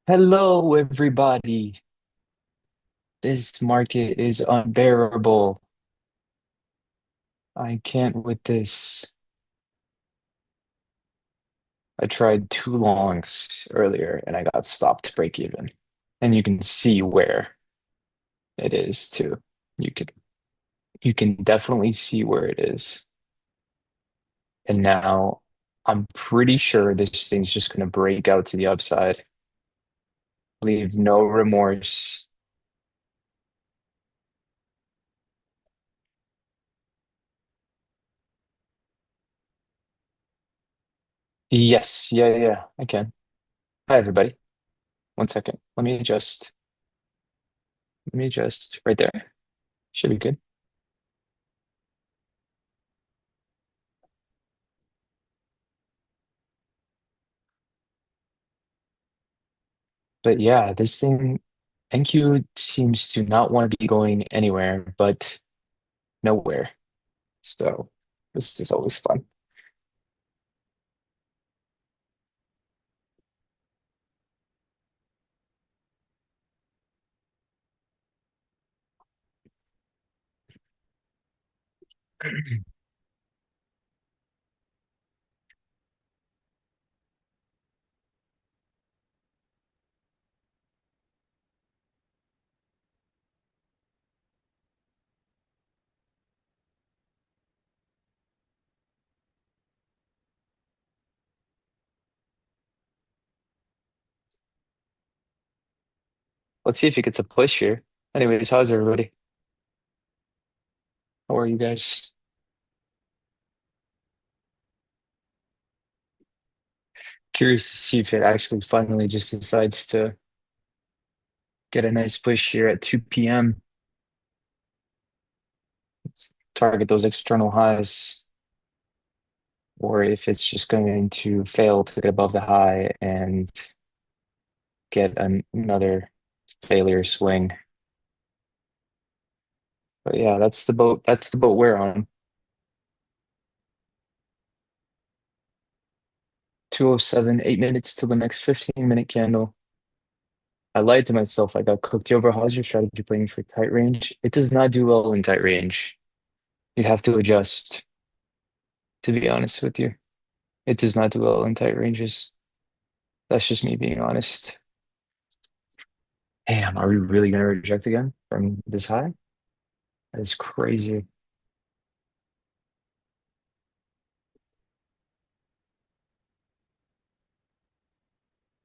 Hello, everybody. This market is unbearable. I can't with this. I tried two longs earlier and I got stopped break even. And you can see where it is too. You can you can definitely see where it is. And now I'm pretty sure this thing's just gonna break out to the upside. Leave no remorse. Yes, yeah, I can. Hi, everybody. One second. Let me adjust right there. Should be good. But yeah, this thing, NQ seems to not want to be going anywhere but nowhere. So this is always fun. Let's see if he gets a push here. Anyways, how's everybody? How are you guys? Curious to see if it actually finally just decides to get a nice push here at 2 p.m. Target those external highs, or if it's just going to fail to get above the high and get another failure swing. But yeah, that's the boat. That's the boat we're on. 2:07, 8 minutes till the next 15-minute candle. I lied to myself. I got cooked. Yo, bro, how's your strategy playing for tight range? It does not do well in tight range. You have to adjust, to be honest with you. It does not do well in tight ranges. That's just me being honest. Damn, are we really gonna reject again from this high? That is crazy.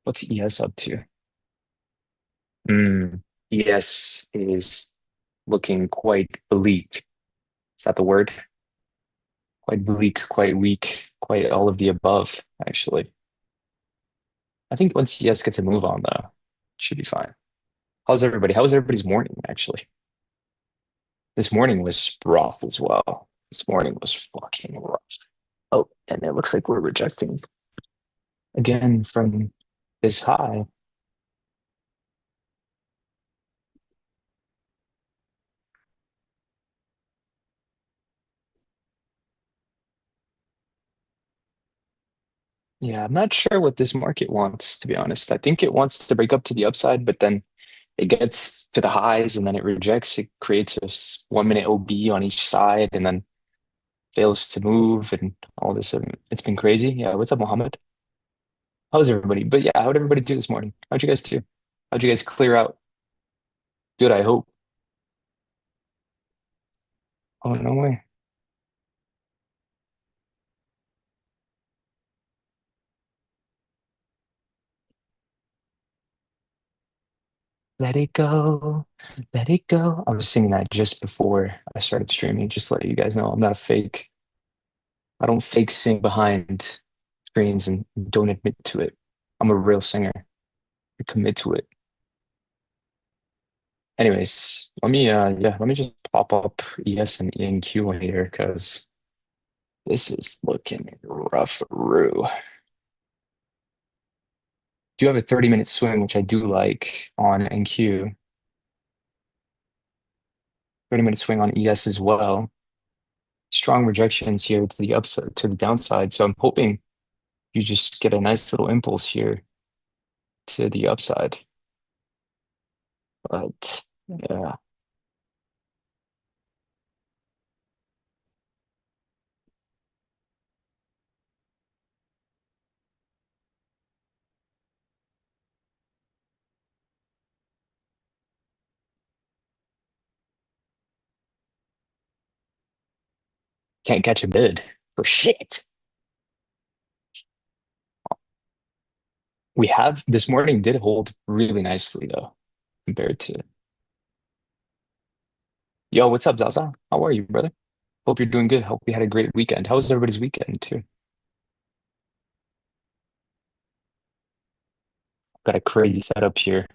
What's ES up to? ES is looking quite bleak. Is that the word? Quite bleak, quite weak, quite all of the above, actually. I think once ES gets a move on, though, it should be fine. How's everybody? How was everybody's morning, actually? This morning was rough as well. This morning was fucking rough. Oh, and it looks like we're rejecting again from this high. Yeah, I'm not sure what this market wants, to be honest. I think it wants to break up to the upside, but then it gets to the highs and then it rejects. It creates a 1 minute OB on each side and then fails to move and all this. It's been crazy. Yeah, what's up, Mohammed? How's everybody? But yeah, how'd everybody do this morning? How'd you guys do? How'd you guys clear out? Good, I hope. Oh, no way. Let it go, let it go. I was singing that just before I started streaming, just to let you guys know I'm not a fake. I don't fake sing behind screens and don't admit to it. I'm a real singer. I commit to it. Anyways, let me just pop up ES and ENQ in here because this is looking rough. Do have a 30-minute swing, which I do like on NQ. 30-minute swing on ES as well. strong rejections here to the upside, to the downside. So I'm hoping you just get a nice little impulse here to the upside. But yeah, can't catch a bid for shit. We have this morning did hold really nicely though, compared to yo, what's up, Zaza? How are you, brother? Hope you're doing good. Hope you had a great weekend. How was everybody's weekend too? Got a crazy setup here.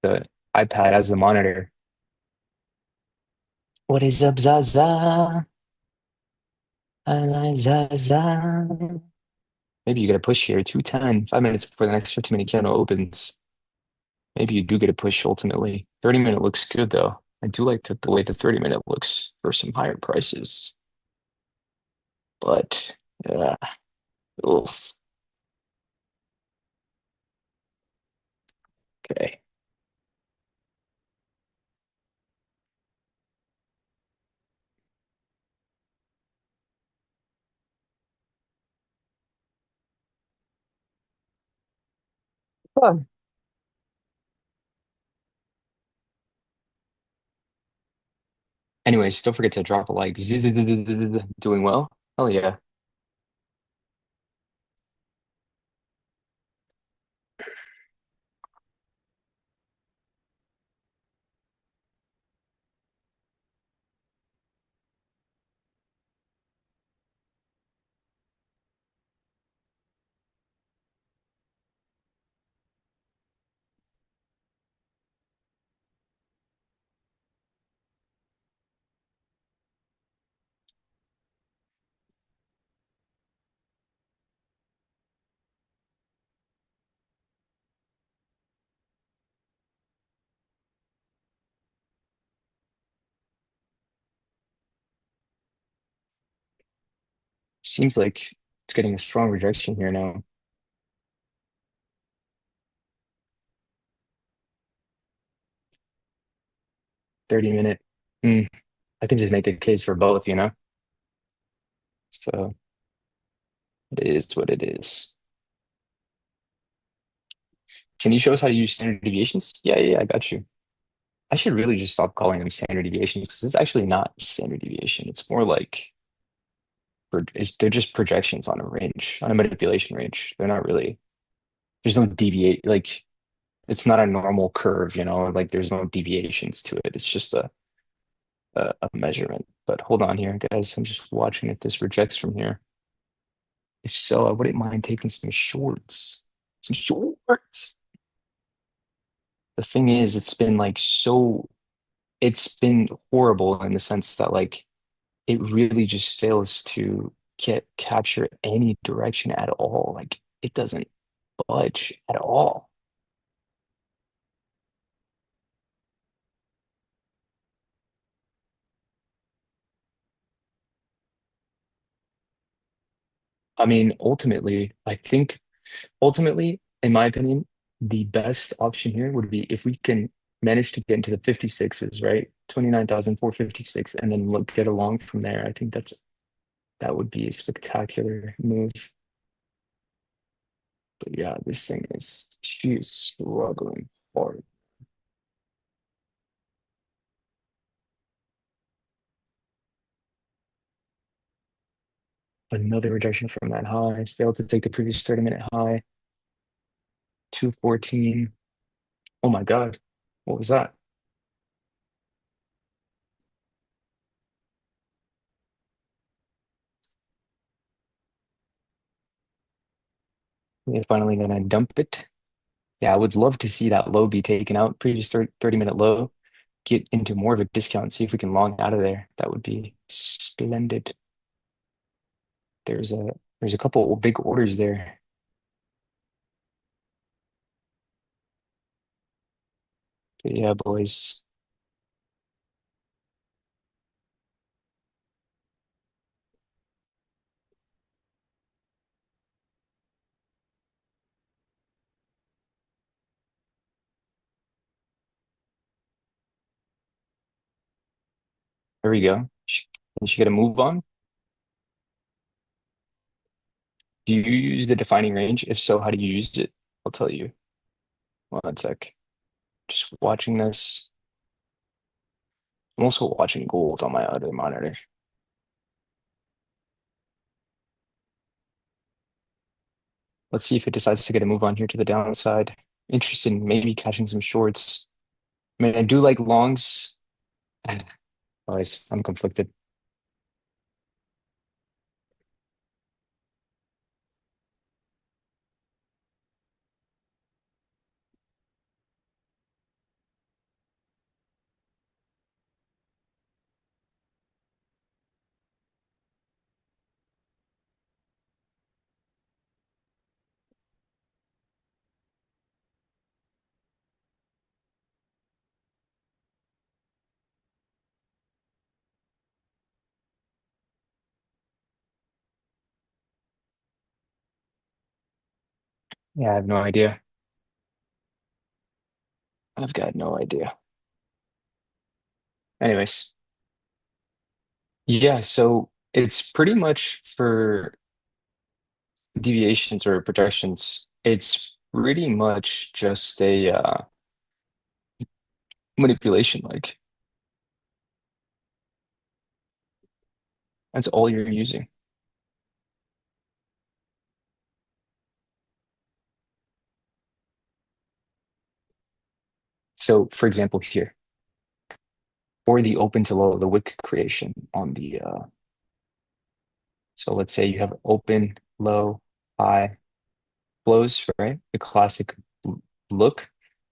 The iPad as the monitor. What is up, Zaza? I like Zaza. Maybe you get a push here, 210, 5 minutes before the next 15-minute candle opens. Maybe you do get a push ultimately. 30-minute looks good though. I do like the way the 30-minute looks for some higher prices. But yeah, oof. Okay. Fun. Anyways, don't forget to drop a like. Doing well? Oh yeah. Seems like it's getting a strong rejection here now. 30-minute. Mm, I can just make the case for both, you know? So it is what it is. Can you show us how to use standard deviations? Yeah, yeah, yeah, I got you. I should really just stop calling them standard deviations because it's actually not standard deviation. It's more like they're just projections on a range, on a manipulation range. They're not really, there's no deviate, like it's not a normal curve, you know, like there's no deviations to it. It's just a measurement. But hold on here, guys. I'm just watching if this rejects from here. If so, I wouldn't mind taking some shorts. Some shorts. The thing is, it's been horrible in the sense that like it really just fails to get capture any direction at all. Like it doesn't budge at all. I mean, ultimately, in my opinion, the best option here would be if we can manage to get into the 56s, right? 29,456, and then look get along from there. I think that would be a spectacular move. But yeah, this thing is she is struggling hard. Another rejection from that high. Failed to take the previous 30-minute high. 214. Oh my God. What was that? We're finally gonna dump it. Yeah, I would love to see that low be taken out, previous 30-minute low, get into more of a discount, see if we can long out of there. That would be splendid. There's a there's a couple big orders there. But yeah, boys. There we go. Can she get a move on? Do you use the defining range? If so, how do you use it? I'll tell you. One sec. Just watching this. I'm also watching gold on my other monitor. Let's see if it decides to get a move on here to the downside. Interested in maybe catching some shorts. I mean, I do like longs. Guys, I'm conflicted. Yeah, I have no idea. I've got no idea. Anyways, yeah, so it's pretty much for deviations or projections. It's pretty much just a manipulation, like that's all you're using. So, for example, here, for the open to low, the wick creation on the so let's say you have open, low, high flows, right? The classic look.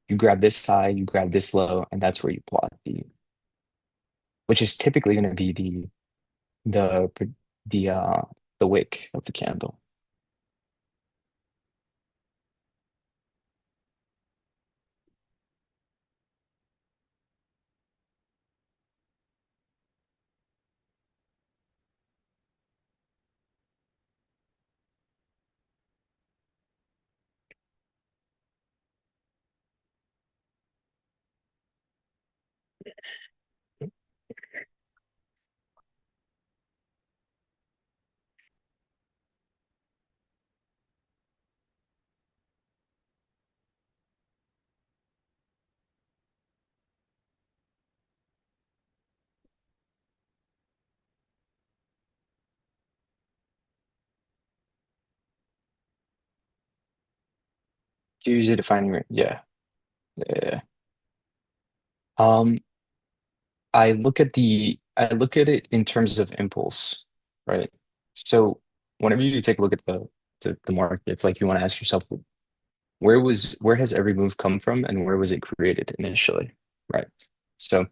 You grab this high, you grab this low, and that's where you plot which is typically going to be the the uh the wick of the candle. Use a defining range. Yeah. Yeah. Um, I look at it in terms of impulse, right? So whenever you take a look at the market, it's like you want to ask yourself, where has every move come from and where was it created initially? Right. So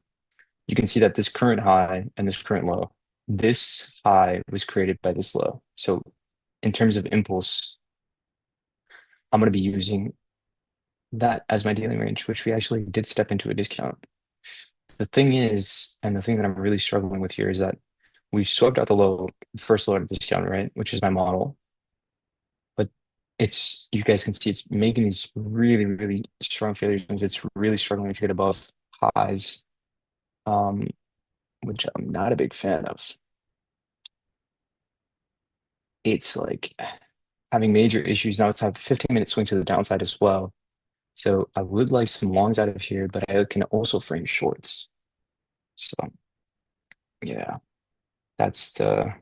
you can see that this current high and this current low, this high was created by this low. So in terms of impulse, I'm going to be using that as my dealing range, which we actually did step into a discount. The thing is, and the thing that I'm really struggling with here is that we swept out the first low at a discount, right? Which is my model. But you guys can see it's making these really, really strong failures. It's really struggling to get above highs, um, which I'm not a big fan of. It's like having major issues. Now it's have 15-minute swing to the downside as well. So I would like some longs out of here, but I can also frame shorts. So yeah, that's the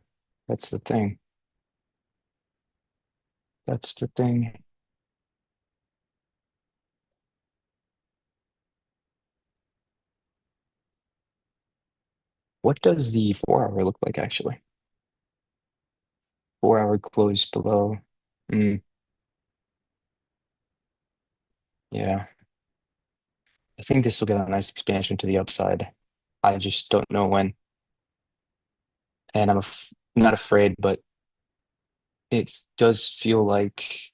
that's the thing. That's the thing. What does the 4 hour look like actually? 4 hour close below. Mm, yeah, I think this will get a nice expansion to the upside. I just don't know when, and not afraid, but it does feel like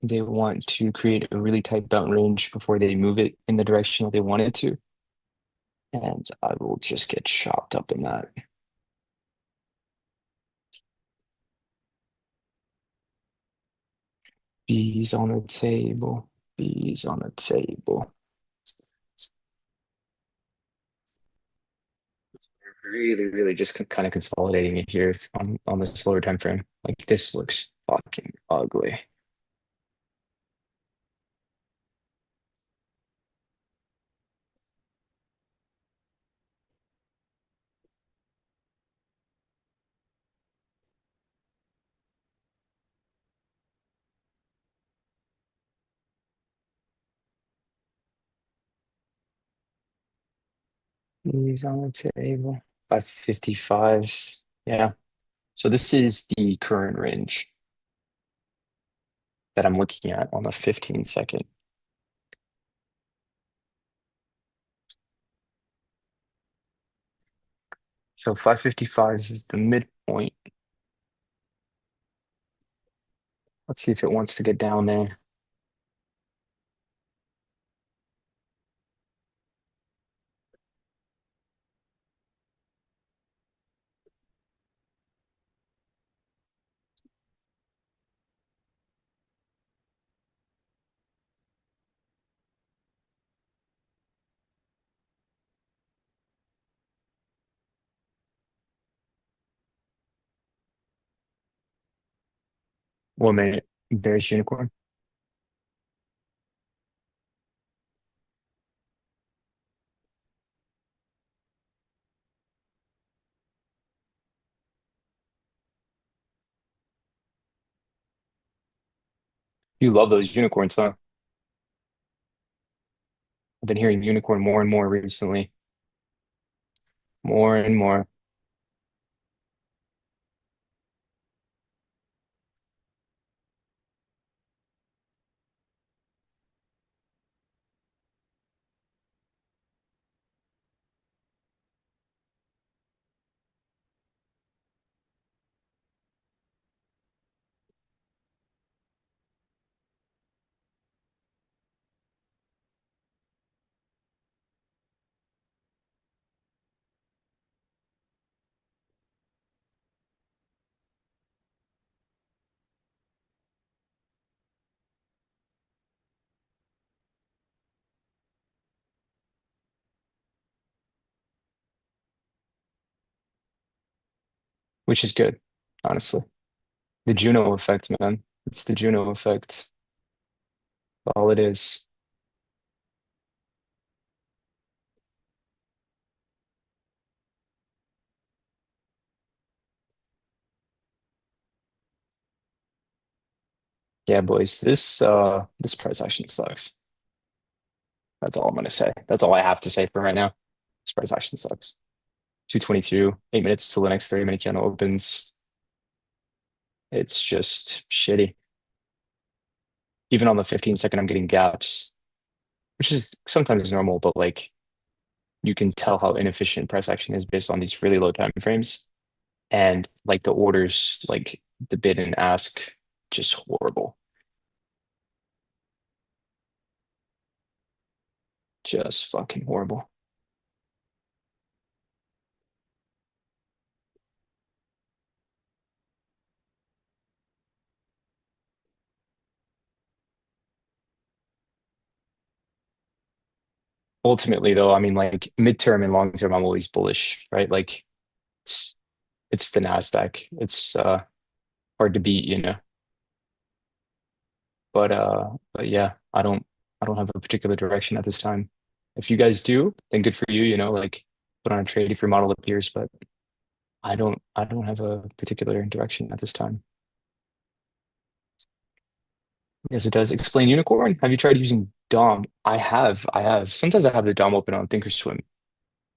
they want to create a really tight bound range before they move it in the direction that they want it to, and I will just get chopped up in that. Bees on the table. Bees on the table. Really, really just kind of consolidating it here on the slower time frame. Like this looks fucking ugly. He's on the table. 555s. Yeah. So this is the current range that I'm looking at on the 15 second. So 555s is the midpoint. Let's see if it wants to get down there. One minute. Bearish unicorn. You love those unicorns, huh? I've been hearing unicorn more and more recently. More and more. Which is good, honestly. The Juno effect, man. It's the Juno effect. All it is. Yeah, boys. This price action sucks. That's all I'm gonna say. That's all I have to say for right now. This price action sucks. 222, 8 minutes till the next 30-minute candle opens. It's just shitty. Even on the 15 second, I'm getting gaps, which is sometimes normal, but like you can tell how inefficient price action is based on these really low time frames. And like the orders, like the bid and ask, just horrible. Just fucking horrible. Ultimately, though, I mean, like midterm and long term, I'm always bullish, right? Like it's it's the Nasdaq. It's hard to beat, you know. But yeah, I don't have a particular direction at this time. If you guys do, then good for you, you know, like put on a trade if your model appears, but I don't have a particular direction at this time. Yes, it does. Explain unicorn. Have you tried using DOM? I have. Sometimes I have the DOM open on Thinkorswim,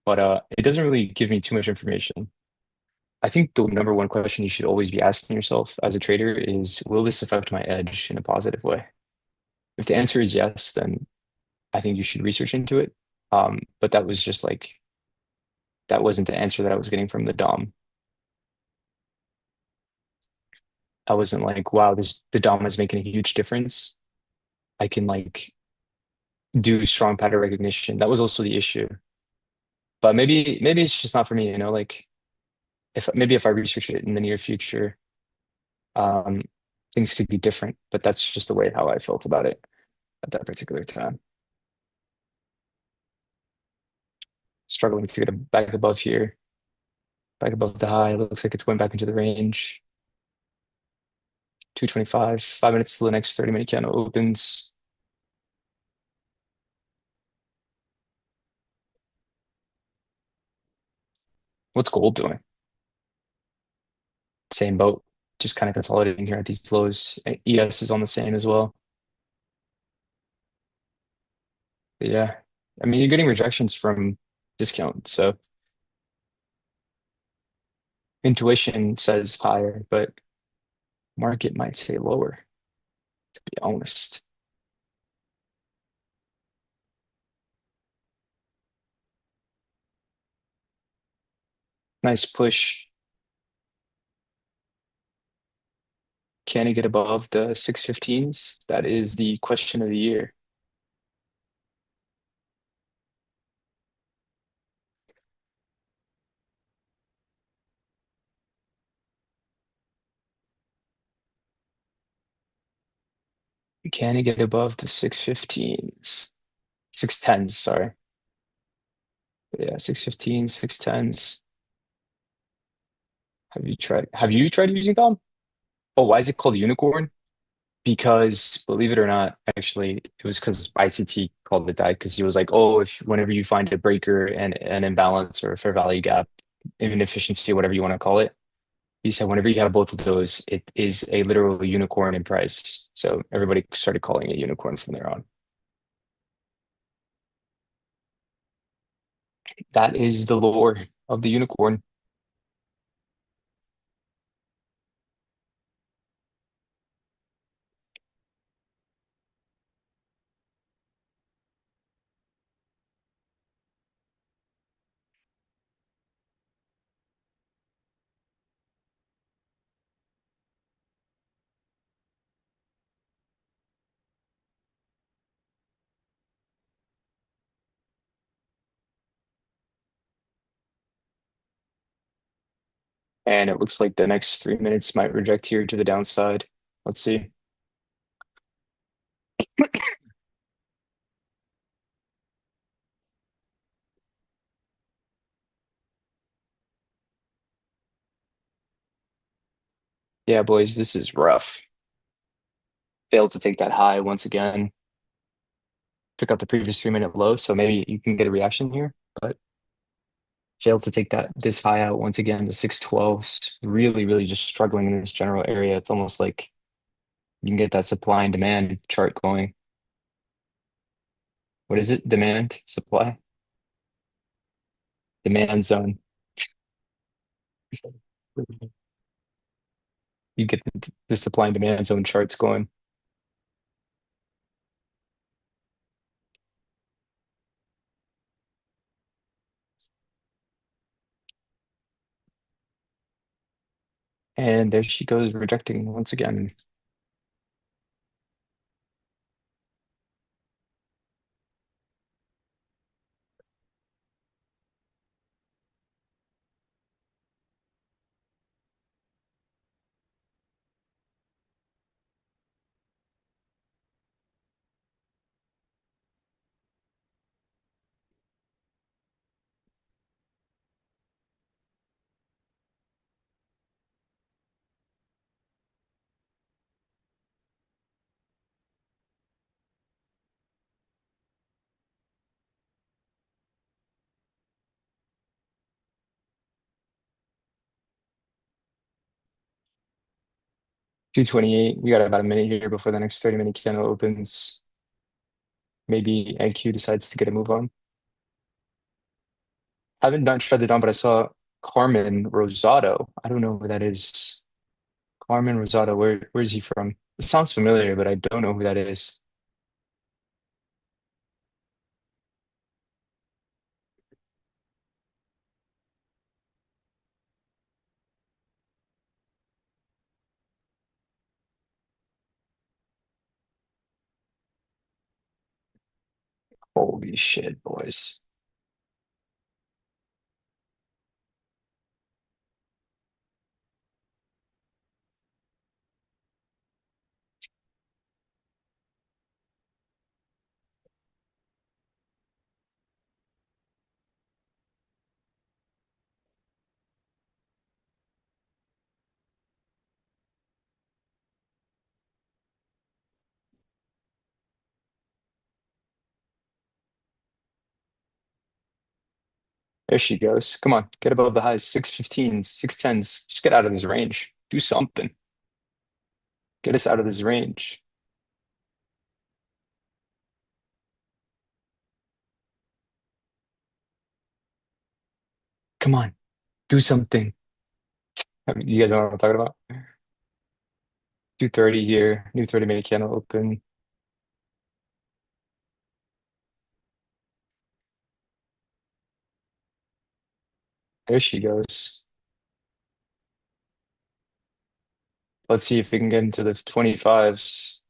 but it doesn't really give me too much information. I think the number one question you should always be asking yourself as a trader is, will this affect my edge in a positive way? If the answer is yes, then I think you should research into it. But that was just like that wasn't the answer that I was getting from the DOM. I wasn't like, wow, this the DOM is making a huge difference. I can like do strong pattern recognition. That was also the issue. But maybe it's just not for me, you know, like if I research it in the near future, um, things could be different. But that's just the way how I felt about it at that particular time. Struggling to get back above here. Back above the high. Looks like it's going back into the range. 225. 5 minutes till the next 30-minute candle opens. What's gold doing? Same boat. Just kind of consolidating here at these lows. ES is on the same as well. But yeah. I mean, you're getting rejections from discount, so intuition says higher, but market might say lower, to be honest. Nice push. Can he get above the 615s? That is the question of the year. Can he get above the 615s? 610s, sorry. Yeah, 615s, 610s. Have you tried using them? Oh, why is it called unicorn? Because believe it or not, actually, it was because ICT called it that because he was like, oh, if whenever you find a breaker and an imbalance or a fair value gap, inefficiency, whatever you want to call it, he said whenever you have both of those, it is a literal unicorn in price. So everybody started calling it unicorn from there on. That is the lore of the unicorn. And it looks like the next 3 minutes might reject here to the downside. Let's see. Yeah, boys, this is rough. Failed to take that high once again. Took out the previous 3 minute low, so maybe you can get a reaction here, but failed to take that this high out once again. The 612s really, really just struggling in this general area. It's almost like you can get that supply and demand chart going. What is it? Demand, supply, demand zone. You get the supply and demand zone charts going. And there she goes, rejecting once again. 228. We got about a minute here before the next 30-minute candle opens. Maybe NQ decides to get a move on. I haven't not tried it on, but I saw Carmen Rosado. I don't know who that is. Carmen Rosado, where is he from? It sounds familiar, but I don't know who that is. Holy shit, boys. There she goes. Come on, get above the highs. 615s, 610s. Just get out of this range. Do something. Get us out of this range. Come on, do something. You guys know what I'm talking about? 230 here, new 30-minute candle open. There she goes. Let's see if we can get into the 25s.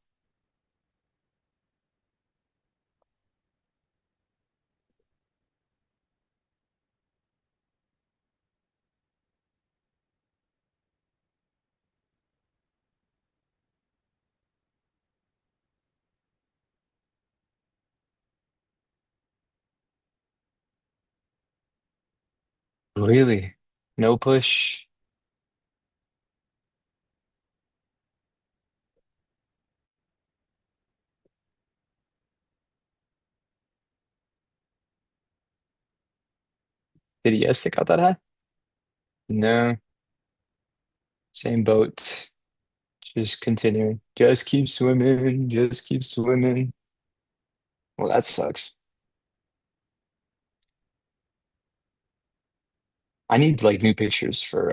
Really? No push? Did he stick out that high? No, same boat. Just continuing. Just keep swimming. Just keep swimming. Well, that sucks. I need like new pictures for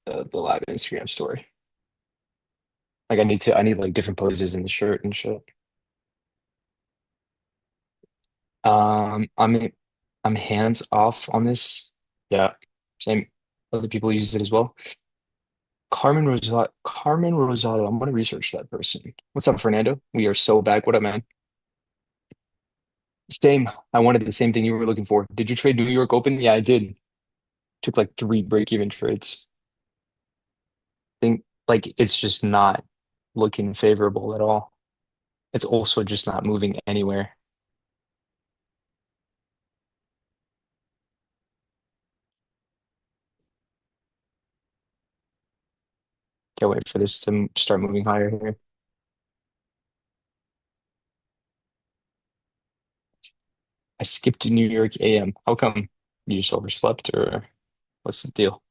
the live Instagram story. Like I need like different poses in the shirt and shit. I'm hands off on this. Yeah, same. Other people use it as well. Carmen Rosado. I'm gonna research that person. What's up, Fernando? We are so back. What up, man? Same. I wanted the same thing you were looking for. Did you trade New York Open? Yeah, I did. Took like three break-even trades. Think like it's just not looking favorable at all. It's also just not moving anywhere. Can't wait for this to start moving higher here. I skipped New York AM. How come? You just overslept or what's the deal?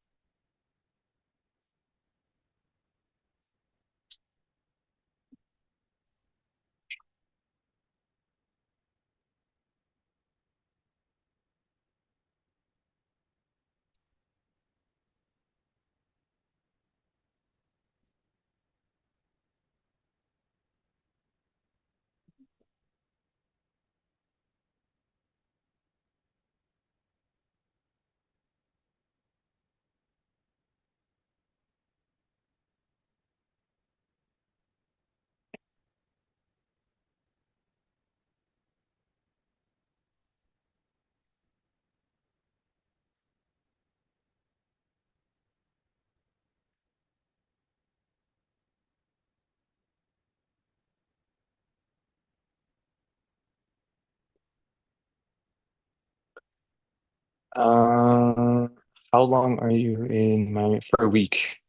Uh, how long are you in Miami for a week?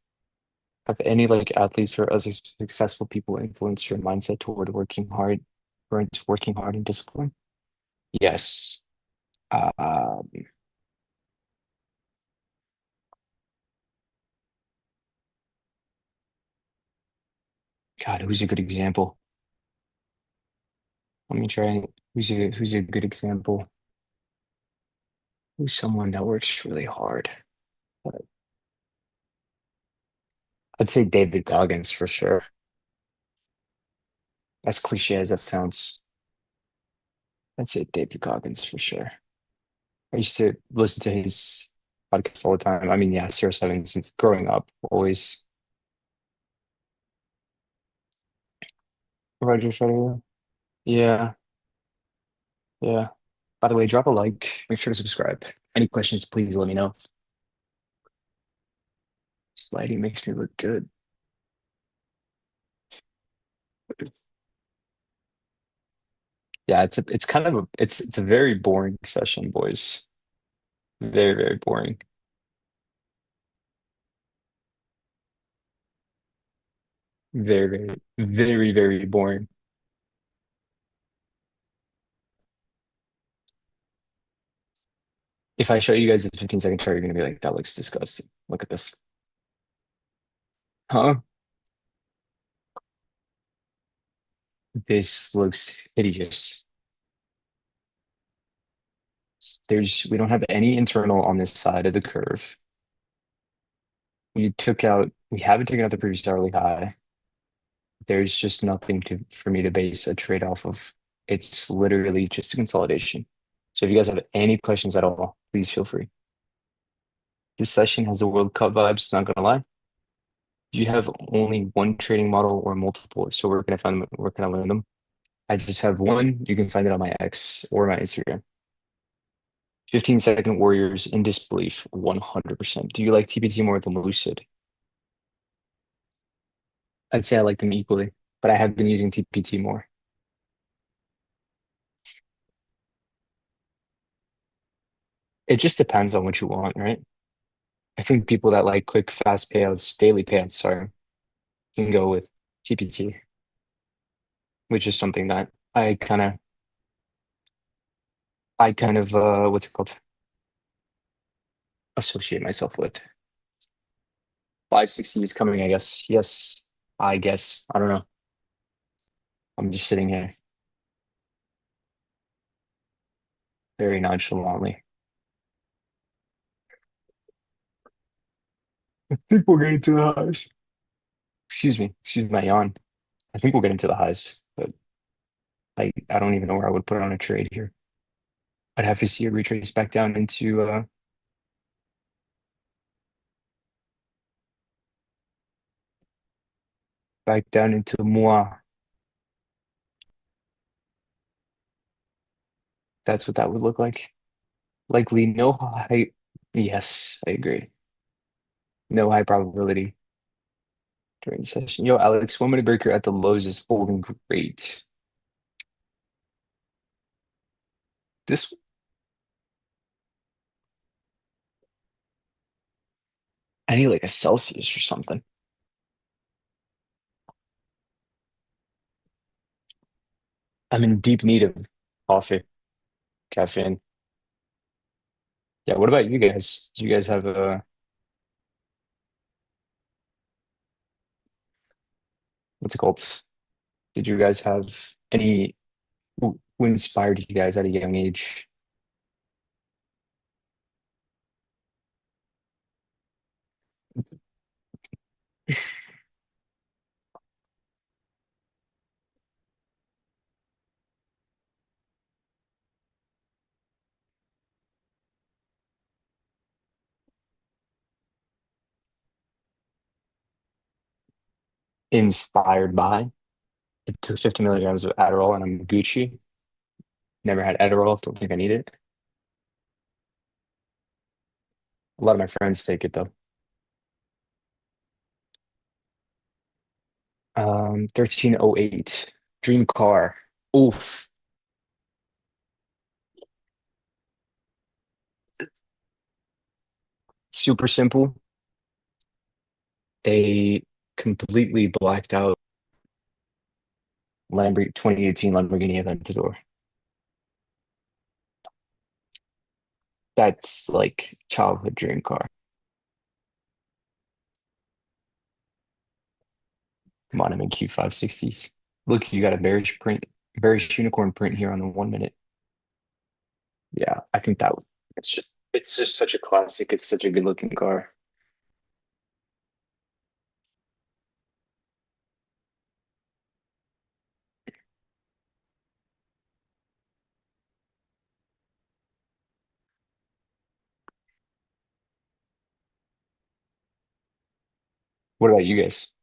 Have any like athletes or other successful people influenced your mindset toward working hard or into working hard and discipline? Yes. Um, God, who's a good example? Let me try. Who's a good example? Who's someone that works really hard? I'd say David Goggins for sure. As cliche as that sounds, I'd say David Goggins for sure. I used to listen to his podcast all the time. I mean, yeah, Zero Seven since growing up, always Roger Federer. Yeah, yeah. By the way, drop a like, make sure to subscribe. Any questions, please let me know. This lighting makes me look good. Yeah, it's kind of it's a very boring session, boys. Very, very boring. Very, very, very, very boring. If I show you guys the 15-second chart, you're gonna be like, that looks disgusting. Look at this. Huh? This looks hideous. We don't have any internal on this side of the curve. We haven't taken out the previous hourly high. There's just nothing for me to base a trade off of. It's literally just a consolidation. So if you guys have any questions at all, please feel free. This session has the World Cup vibes, not gonna lie. Do you have only one trading model or multiple? So where can I learn them? I just have one. You can find it on my X or my Instagram. 15-second warriors in disbelief, 100%. Do you like TPT more than Lucid? I'd say I like them equally, but I have been using TPT more. It just depends on what you want, right? I think people that like quick, fast payouts, daily payouts, sorry, can go with TPT, which is something that I kind of what's it called? Associate myself with. 560 is coming, I guess. Yes, I guess. I don't know. I'm just sitting here very nonchalantly. I think we'll get into the highs. Excuse my yawn. I think we'll get into the highs, but I don't even know where I would put on a trade here. I'd have to see a retrace back down into moi. That's what that would look like. Likely no high. Yes, I agree. No high probability during the session. Yo, Alex, 1 minute breaker at the lows is holding great. This, I need like a Celsius or something. I'm in deep need of coffee, caffeine. Yeah, what about you guys? Do you guys have what's it called? Did you guys have any who inspired you guys at a young age? Inspired by? I took 50 milligrams of Adderall and I'm Gucci. Never had Adderall, don't think I need it. A lot of my friends take it though. 1308. Dream car. Oof. Super simple. A completely blacked out Lamborghini 2018 Lamborghini Aventador. That's like childhood dream car. Come on, I'm in Q560s. Look, you got a bearish unicorn print here on the 1 minute. Yeah, I think it's just such a classic. It's such a good looking car. What about you guys?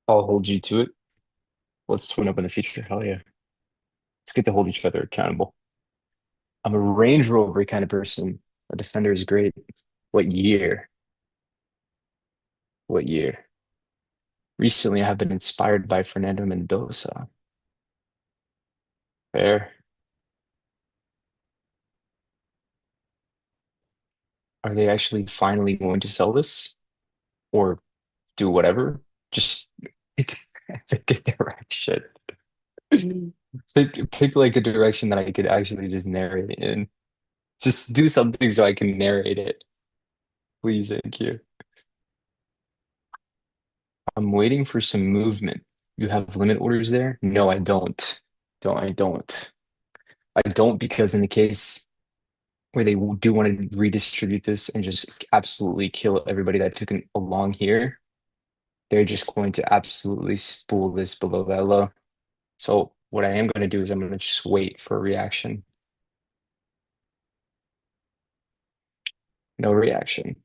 I'll hold you to it. Let's twin up in the future. Hell yeah. It's good to hold each other accountable. I'm a Range Rover kind of person. A Defender is great. What year? What year? Recently, I have been inspired by Fernando Mendoza. Fair. Are they actually finally going to sell this? or do whatever. Just pick, pick a direction. Pick like a direction that I could actually just narrate in. Just do something so I can narrate it. Please, thank you. I'm waiting for some movement. You have limit orders there? No, I don't. I don't. I don't because in the case where they do want to redistribute this and just absolutely kill everybody that took it along here, they're just going to absolutely spool this below that low. So what I am going to do is I'm going to just wait for a reaction. No reaction.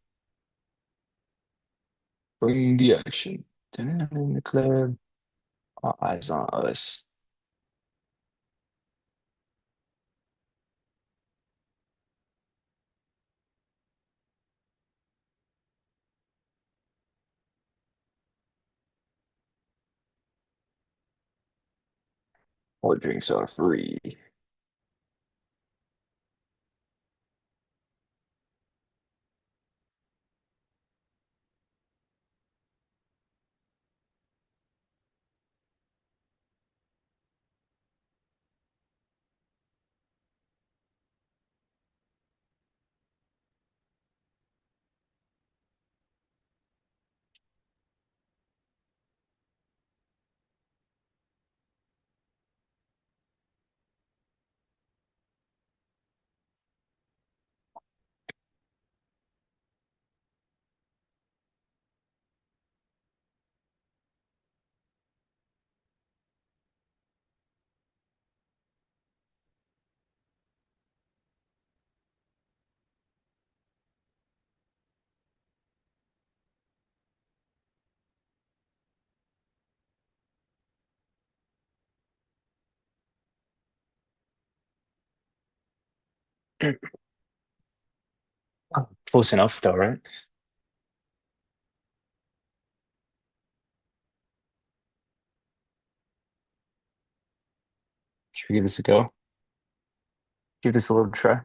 Bring the action. In the club. All eyes on us. All drinks are free. Close enough though, right? Should we give this a go? Give this a little try.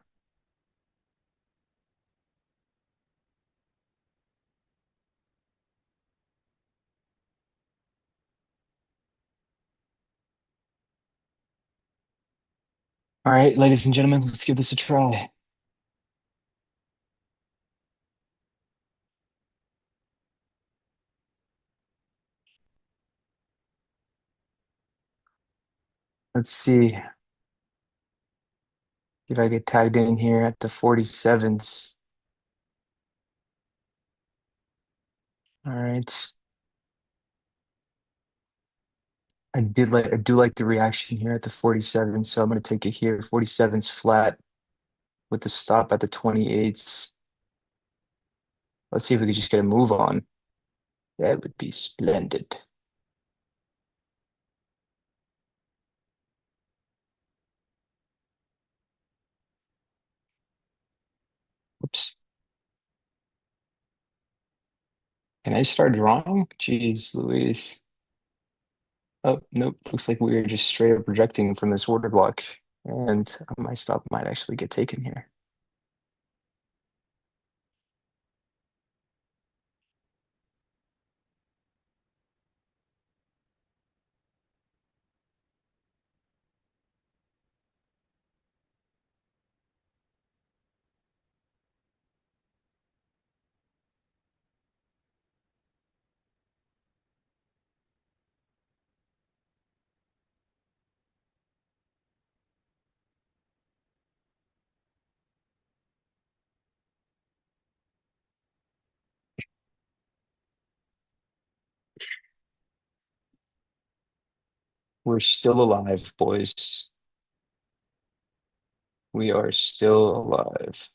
All right, ladies and gentlemen, let's give this a try. Let's see if I get tagged in here at the 47s. All right. I do like the reaction here at the 47, so I'm gonna take it here. 47's flat with the stop at the 28s. Let's see if we could just get a move on. That would be splendid. Oops. Can I start drawing? Jeez, Louise. Oh, nope. Looks like we are just straight up projecting from this order block. And my stop might actually get taken here. We're still alive, boys. We are still alive.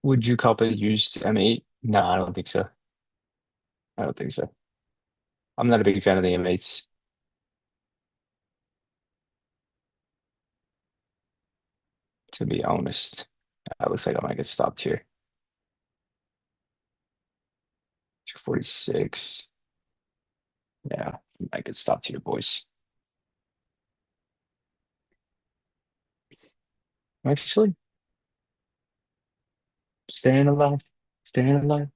Would you copy used M8? No, I don't think so. I don't think so. I'm not a big fan of the M8s, to be honest. It looks like I might get stopped here. 246. Yeah, I might get stopped here, boys. Actually, staying alive, staying alive.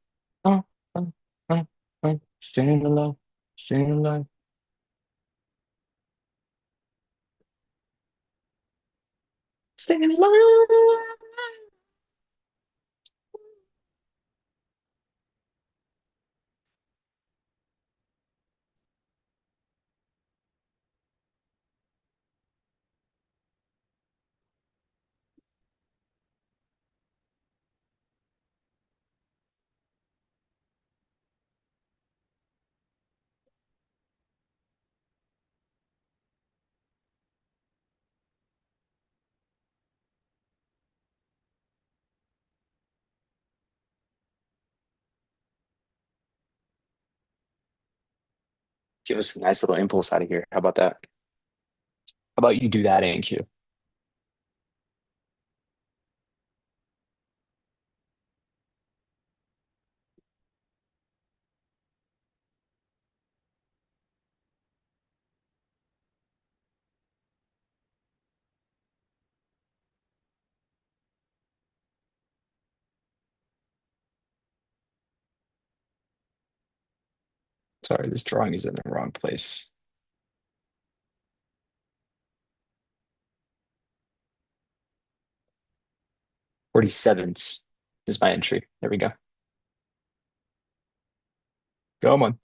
Oh, oh, staying alive, staying alive. Staying alive. Give us a nice little impulse out of here. How about that? How about you do that, ANQ? Sorry, this drawing is in the wrong place. 47s is my entry. There we go. Come on.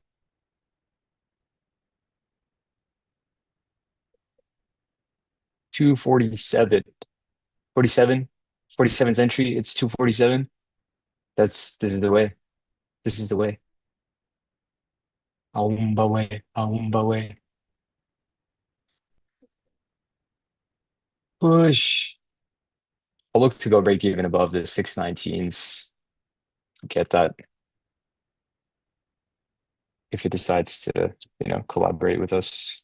247. 47. 47's entry. It's 247. This is the way. This is the way. Aumba way. Aumba way. Push. I'll look to go break even above the 619s. Get that if it decides to, collaborate with us.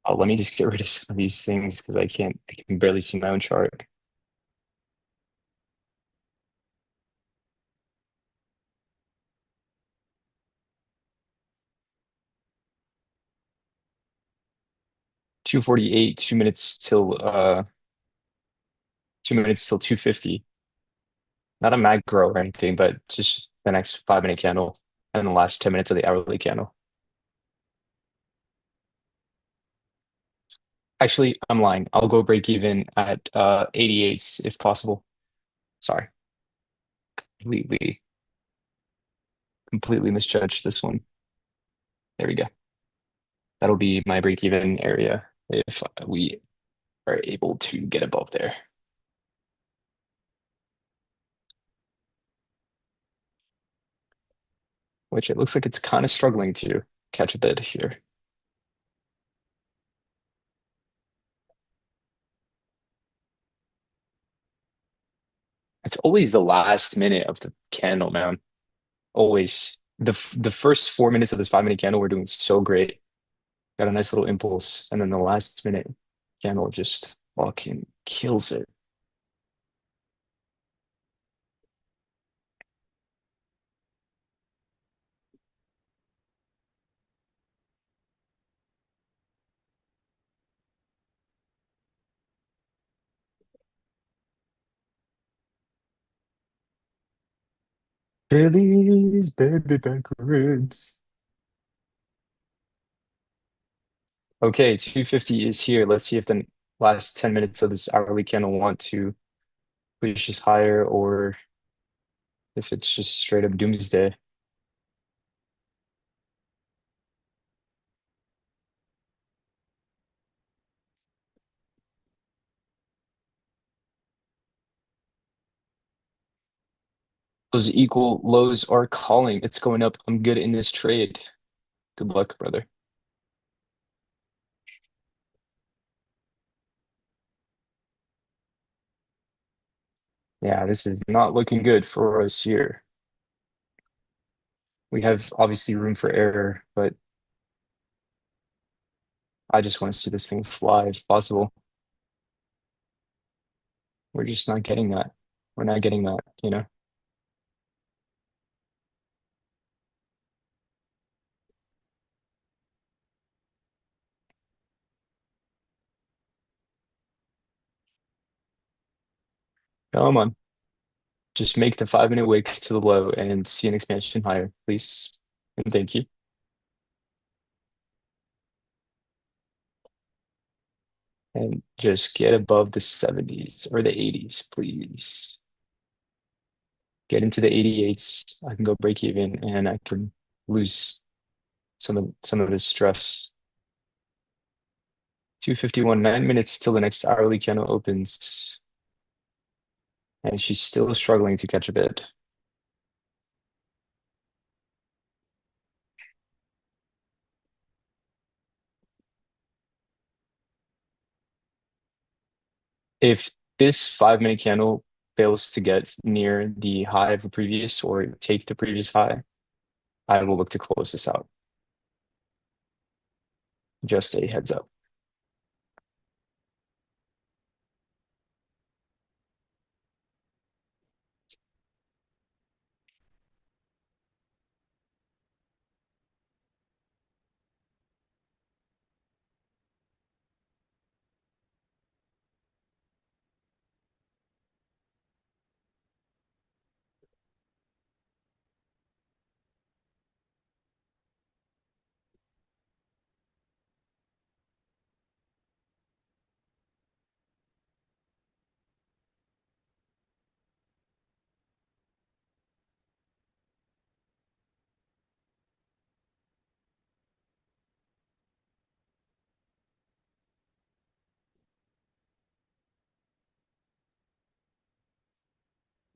Oh, let me just get rid of some of these things because I can barely see my own chart. Two 48, 2 minutes till 250. Not a macro or anything, but just the next 5 minute candle and the last 10 minutes of the hourly candle. Actually, I'm lying. I'll go break even at 88s if possible. Sorry. Completely, completely misjudged this one. There we go. That'll be my break even area if we are able to get above there. Which it looks like it's kind of struggling to catch a bid here. It's always the last minute of the candle, man. Always. The first 4 minutes of this 5 minute candle were doing so great. Got a nice little impulse, and then the last minute candle just fucking kills it. Billy's baby back ribs. Okay, 250 is here. Let's see if the last 10 minutes of this hourly candle want to push us higher or if it's just straight up doomsday. Those equal lows are calling. It's going up. I'm good in this trade. Good luck, brother. Yeah, this is not looking good for us here. We have obviously room for error, but I just want to see this thing fly if possible. We're just not getting that. We're not getting that, you know? Come on. Just make the 5 minute wick to the low and see an expansion higher, please. And thank you. And just get above the 70s or the 80s, please. Get into the 88s. I can go break even and I can lose some of this stress. 251, 9 minutes till the next hourly candle opens. And she's still struggling to catch a bid. If this 5 minute candle fails to get near the high of the previous or take the previous high, I will look to close this out. Just a heads up.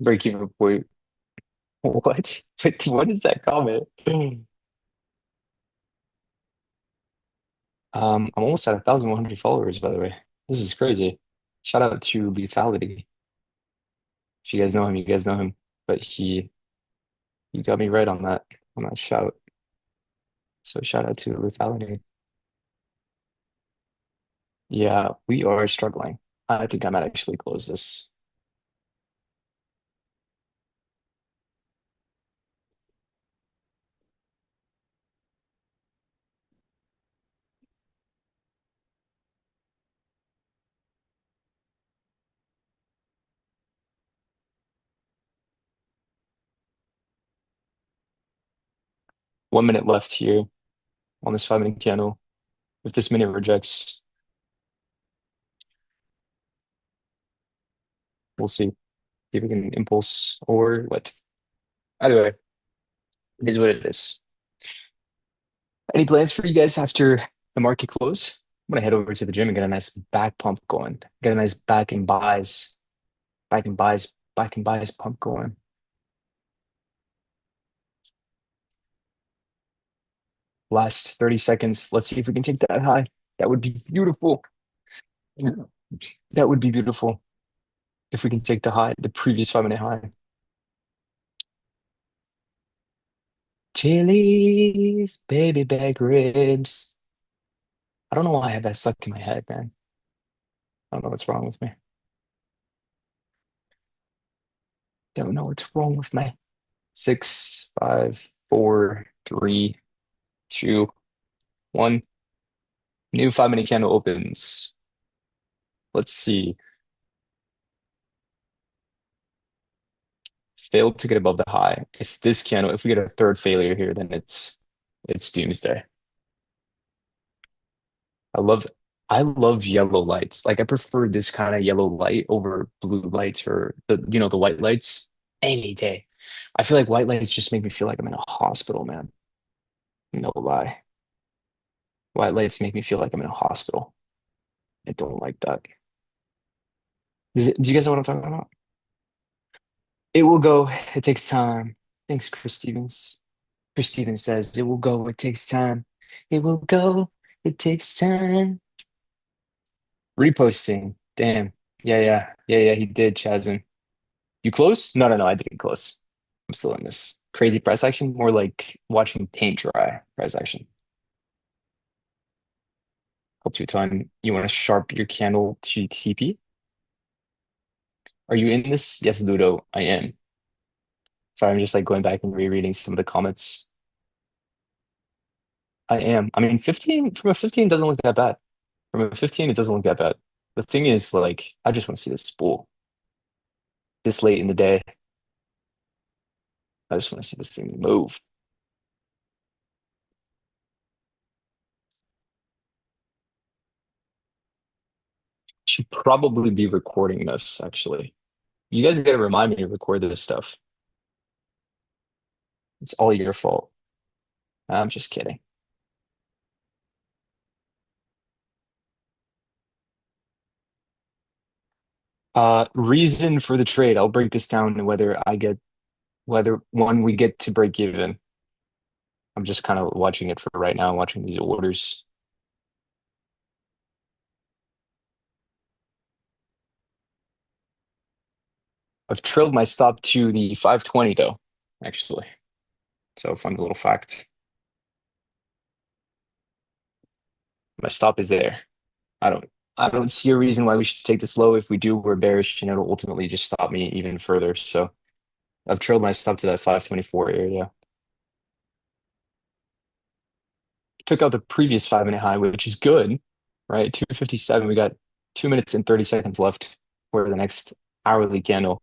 Break even point. What? What is that comment? I'm almost at 1,100 followers, by the way. This is crazy. Shout out to Lethality. If you guys know him, you guys know him. But he got me right on that shout. So shout out to Lethality. Yeah, we are struggling. I think I might actually close this. 1 minute left here on this 5 minute candle. If this minute rejects, we'll see. See if we can impulse or what. Either way, it is what it is. Any plans for you guys after the market close? I'm gonna head over to the gym and get a nice back pump going. Get a nice back and buys pump going. Last 30 seconds. Let's see if we can take that high. That would be beautiful. That would be beautiful if we can take the high, the previous 5 minute high. Chili's, baby back ribs. I don't know why I have that stuck in my head, man. I don't know what's wrong with me. Don't know what's wrong with me. 6, 5, 4, 3, 2, 1. New 5 minute candle opens. Let's see. Failed to get above the high. If we get a third failure here, then it's doomsday. I love I love yellow lights. Like I prefer this kind of yellow light over blue lights or the white lights any day. I feel like white lights just make me feel like I'm in a hospital, man. No lie. White lights make me feel like I'm in a hospital. I don't like that. Do you guys know what I'm talking about? It will go. It takes time. Thanks, Chris Stevens. Chris Stevens says, it will go. It takes time. It will go. It takes time. Reposting. Damn. Yeah, yeah. Yeah, yeah. He did, Chasm. You close? No, no, no, I didn't close. I'm still in this. Crazy price action, more like watching paint dry price action. Helps you a ton. You want to sharp your candle to TP? Are you in this? Yes, Ludo, I am. Sorry, I'm just like going back and rereading some of the comments. I am. I mean, 15 from a 15 doesn't look that bad. From a 15, it doesn't look that bad. The thing is, like, I just want to see this spool this late in the day. I just want to see this thing move. Should probably be recording this, actually. You guys got to remind me to record this stuff. It's all your fault. I'm just kidding. Reason for the trade. I'll break this down to whether when we get to break even. I'm just kind of watching it for right now, watching these orders. I've trailed my stop to the 520 though, actually. So fun little fact. My stop is there. I don't I don't see a reason why we should take this low. If we do, we're bearish and it'll ultimately just stop me even further. So I've trailed my stop to that 524 area. Took out the previous 5 minute high, which is good, right? 257. We got 2 minutes and 30 seconds left for the next hourly candle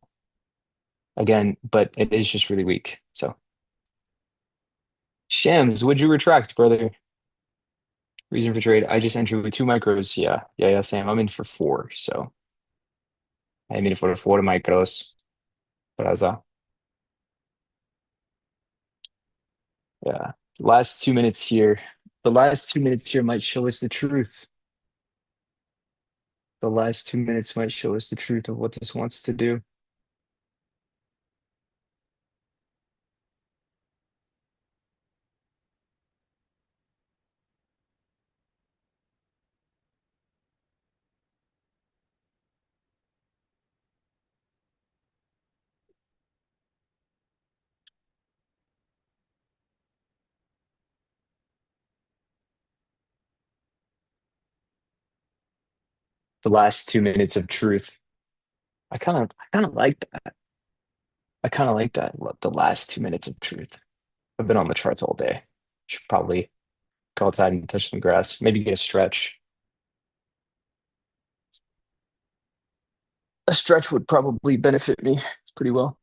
again, but it is just really weak. So Shams, would you retract, brother? Reason for trade. I just entered with two micros. Yeah. Yeah, yeah, Sam. I'm in for four. So I'm in for four micros. Brother. Yeah. Last 2 minutes here. The last 2 minutes here might show us the truth. The last 2 minutes might show us the truth of what this wants to do. The last 2 minutes of truth. I kind of like that. I kind of like that. The last 2 minutes of truth. I've been on the charts all day. Should probably go outside and touch some grass. Maybe get a stretch. A stretch would probably benefit me pretty well.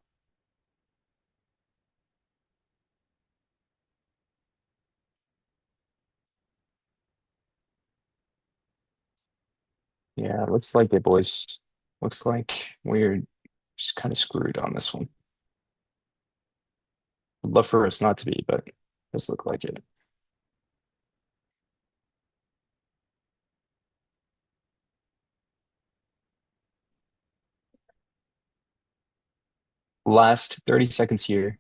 Yeah, looks like it, boys. Looks like we're just kind of screwed on this one. I'd love for us not to be, but it does look like it. Last 30 seconds here.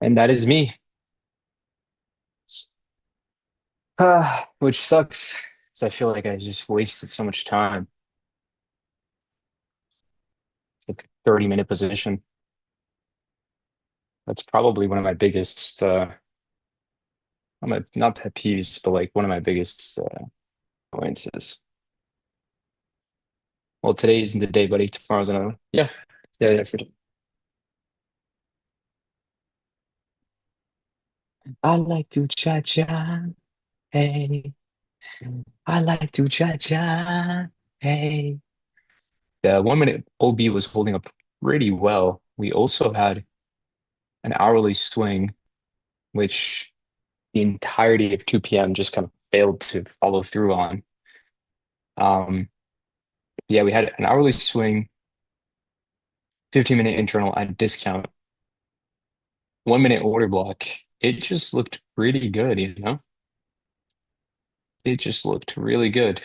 And that is me. Which sucks because I feel like I just wasted so much time. It's like 30-minute position. That's probably one of my biggest, not pet peeves, but like one of my biggest annoyances. Well, today isn't the day, buddy. Tomorrow's another one. Yeah. Yeah, yeah, sure. I like to cha-cha. Hey, I like to cha-cha. Hey. The 1 minute OB was holding up pretty well. We also had an hourly swing, which the entirety of 2 p.m. just kind of failed to follow through on. Um, yeah, we had an hourly swing, 15-minute internal at discount, 1 minute order block. It just looked pretty good, you know? It just looked really good.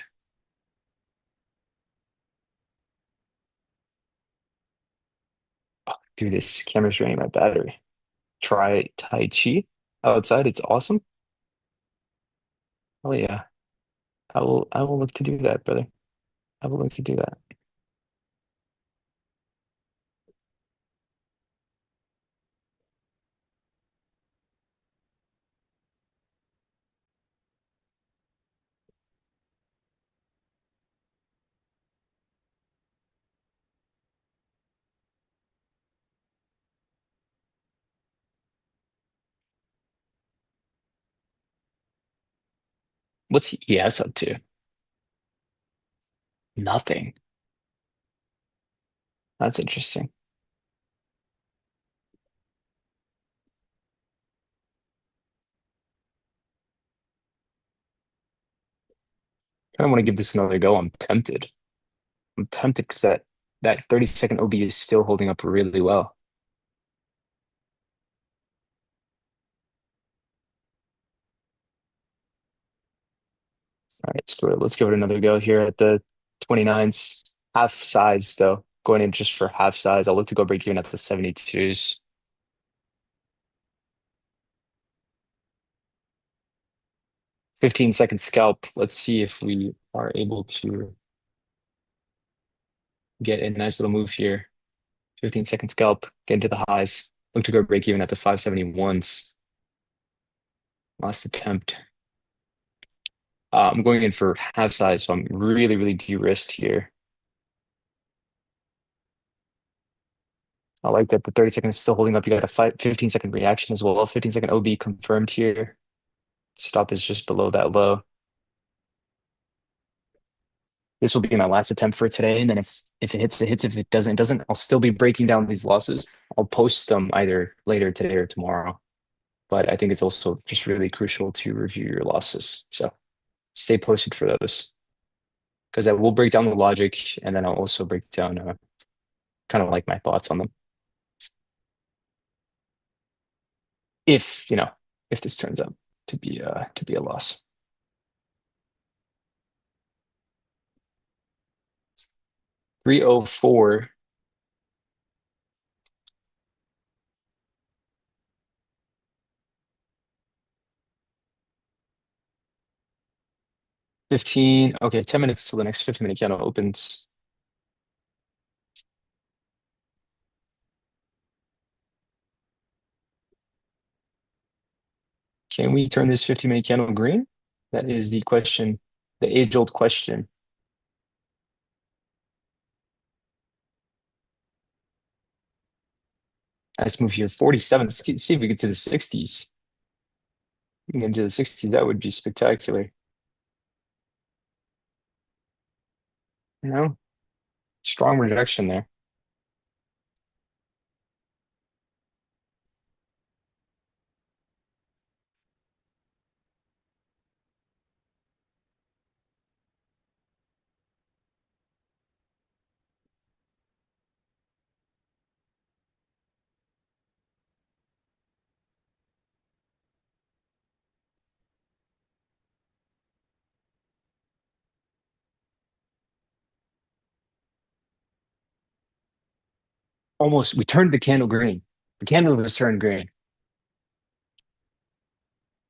Oh, dude, this camera's draining my battery. Try Tai Chi outside. It's awesome. Oh yeah. I will look to do that, brother. I will look to do that. What's ES up to? Nothing. That's interesting. I want to give this another go. I'm tempted. I'm tempted because that 30-second OB is still holding up really well. All right, let's give it another go here at the 29s. Half size though. Going in just for half size. I'll look to go break even at the 72s. 15-second scalp. Let's see if we are able to get a nice little move here. 15-second scalp, get into the highs. Look to go break even at the 571s. Last attempt. I'm going in for half size, so I'm really, really de-risked here. I like that the 30 seconds is still holding up. You got a 15-second reaction as well. 15-second OB confirmed here. Stop is just below that low. This will be my last attempt for today. And then if it hits, it hits. If it doesn't, it doesn't. I'll still be breaking down these losses. I'll post them either later today or tomorrow. But I think it's also just really crucial to review your losses. So stay posted for those because I will break down the logic and then I'll also break down kind of like my thoughts on them. If, if this turns out to be a loss. 304. 15. Okay, 10 minutes till the next 15-minute candle opens. Can we turn this 15-minute candle green? That is the question, the age-old question. Nice move here. 47. Let's see if we get to the 60s. We can get into the 60s. That would be spectacular. You know, strong rejection there. Almost, we turned the candle green. The candle was turned green.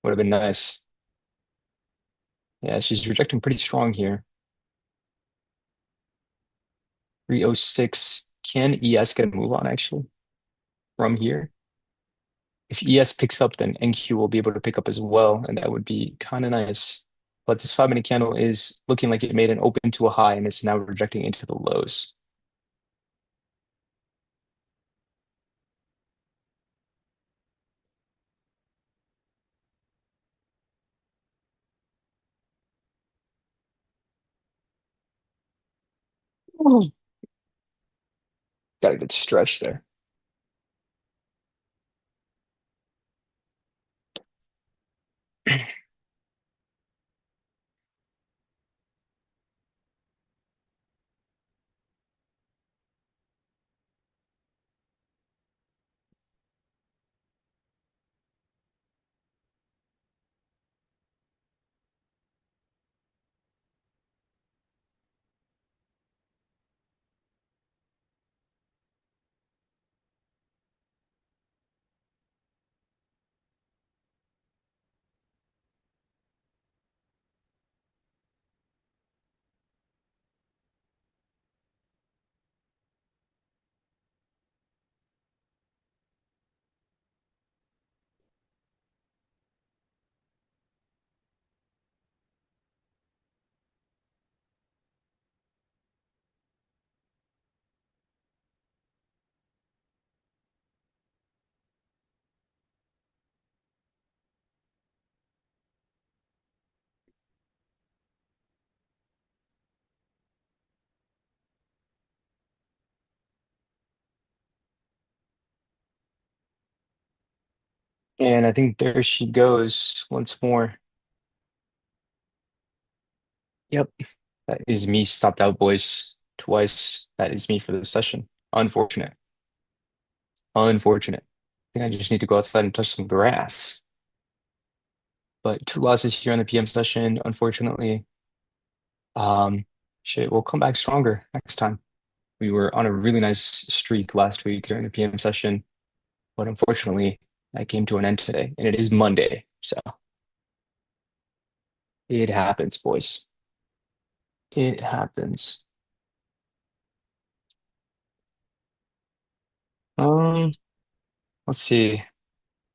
Would have been nice. Yeah, she's rejecting pretty strong here. 306. Can ES get a move on actually from here? If ES picks up, then NQ will be able to pick up as well, and that would be kind of nice. But this 5 minute candle is looking like it made an open to a high, and it's now rejecting into the lows. Ooh. Got a good stretch there. And I think there she goes once more. Yep, that is me stopped out, boys. Twice. That is me for the session. Unfortunate. Unfortunate. I think I just need to go outside and touch some grass. But two losses here in the PM session, unfortunately. Um, Shit, we'll come back stronger next time. We were on a really nice streak last week during the PM session, but unfortunately, that came to an end today, and it is Monday, so it happens, boys. It happens. Um, let's see.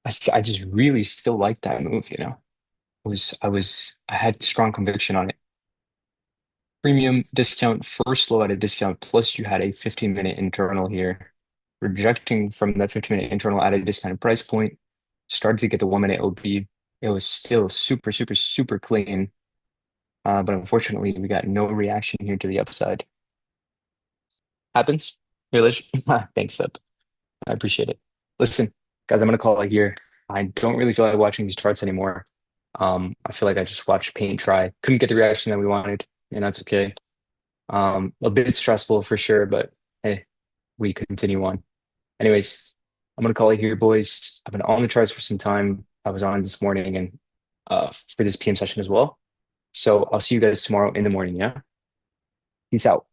I just really still like that move, you know. I had strong conviction on it. Premium discount, first low at a discount, plus you had a 15-minute internal here. Rejecting from that 15-minute internal at a discounted price point, started to get the 1 minute OB. It was still super, super, super clean. But unfortunately, we got no reaction here to the upside. Happens. Village. Thanks, Seb. I appreciate it. Listen, guys, I'm gonna call it here. I don't really feel like watching these charts anymore. I feel like I just watched paint dry. Couldn't get the reaction that we wanted, and that's okay. A bit stressful for sure, but hey, we continue on. Anyways, I'm gonna call it here, boys. I've been on the charts for some time. I was on this morning and for this PM session as well. So I'll see you guys tomorrow in the morning, yeah? Peace out.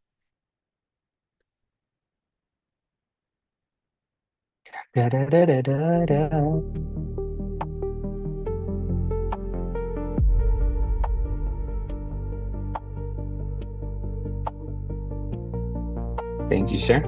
Da, da, da, da, da, da. Thank you, sir.